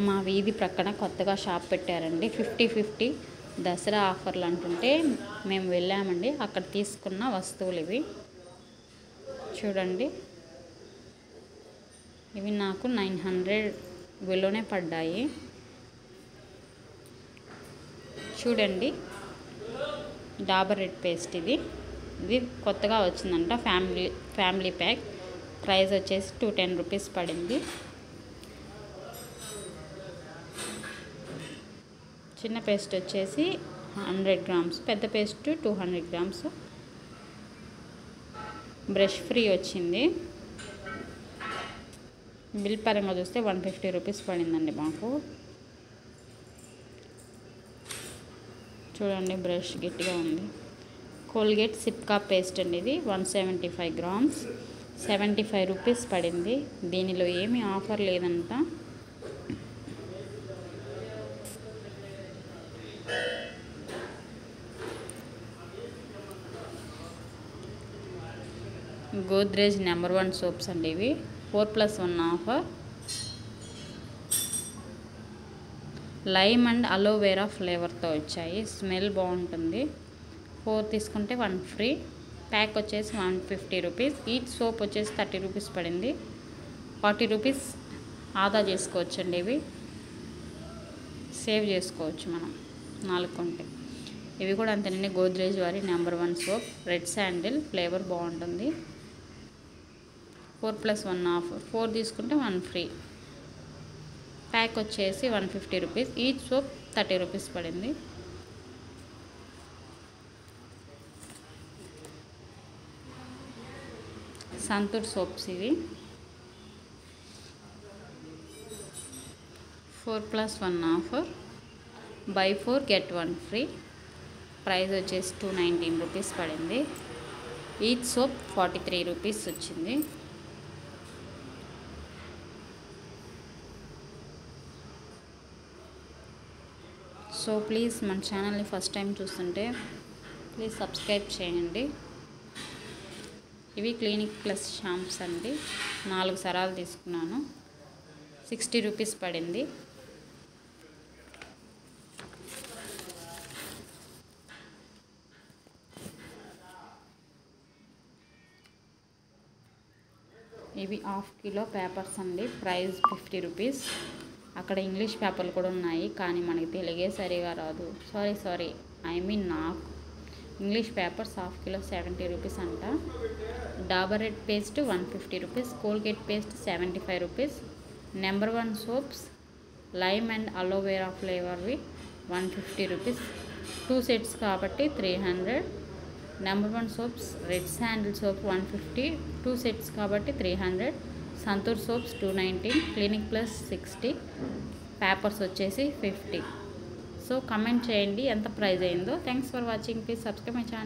మా వీధి ప్రక్కన కొత్తగా షాప్ పెట్టారండి. 50-50 దసరా ఆఫర్లు అంటుంటే మేము వెళ్ళామండి. అక్కడ తీసుకున్న వస్తువులు ఇవి చూడండి. ఇవి నాకు 900 విలువనే పడ్డాయి. చూడండి, డాబర్ రెడ్ పేస్ట్ ఇది కొత్తగా వచ్చిందంట. Family pack. ప్రైస్ వచ్చేసి 210 రూపీస్ పడింది. చిన్న పేస్ట్ వచ్చేసి 100 గ్రామ్స్, పెద్ద పేస్ట్ 200 గ్రామ్స్. బ్రష్ ఫ్రీ వచ్చింది. బిల్ పరంగా చూస్తే 150 రూపీస్ పడిందండి మాకు. చూడండి, బ్రష్ గట్టిగా ఉంది. కోల్గేట్ సిప్కా పేస్ట్ అండి. ఇది 175 గ్రామ్స్, 75 రూపీస్ పడింది. దీనిలో ఏమీ ఆఫర్ లేదంట. గోద్రేజ్ నెంబర్ 1 సోప్స్ అండి. ఇవి 4+1 ఆఫర్. లైమ్ అండ్ అలోవెరా ఫ్లేవర్తో వచ్చాయి. స్మెల్ బాగుంటుంది. 4 తీసుకుంటే 1 ఫ్రీ. ప్యాక్ వచ్చేసి 150 రూపీస్. ఈచ్ సోప్ వచ్చేసి 30 రూపీస్ పడింది. 40 రూపీస్ ఆదా చేసుకోవచ్చండి. ఇవి సేవ్ చేసుకోవచ్చు మనం 4 కొంటే. ఇవి కూడా అంతేనండి. గోద్రేజ్ వారి number 1 soap. Red sandal flavour బాగుంటుంది. 4+1 ఆఫర్. 4 తీసుకుంటే 1 ఫ్రీ. ప్యాక్ వచ్చేసి 150 రూపీస్. ఈచ్ సోప్ 30 రూపీస్ పడింది. సంతూర్ సోప్స్ ఇవి 4+1 offer. By 4 get 1 free. Price వచ్చేసి 219 రూపీస్ పడింది. ఈచ్ సోప్ 43 రూపీస్ వచ్చింది. సో ప్లీజ్ మన ఛానల్ని ఫస్ట్ టైం చూస్తుంటే ప్లీజ్ సబ్స్క్రైబ్ చేయండి. ఇవి క్లినిక్ ప్లస్ షాంప్స్ అండి. 4 సరాలు తీసుకున్నాను. 60 రూపీస్ పడింది. ఇవి హాఫ్ కిలో పేపర్స్ అండి. Price 50 rupees. అక్కడ ఇంగ్లీష్ పేపర్లు కూడా ఉన్నాయి, కానీ మనకి తెలుగే సరిగా రాదు. సారీ ఐ మీన్ నాకు English papers half kilo 70 rupees అంట. Dabur red paste 150 rupees. Colgate paste 75 rupees. Number 1 soaps lime and aloe vera ఫ్లేవర్వి 150 రూపీస్. 2 సెట్స్ కాబట్టి 300. Number 1 soaps red sandal soap 150, 2 sets కాబట్టి 300. Santoor soaps 219. Clinic plus 60. Papers వచ్చేసి 50. So comment చేయండి ఎంత price అయిందో. Thanks for watching. Please subscribe my channel.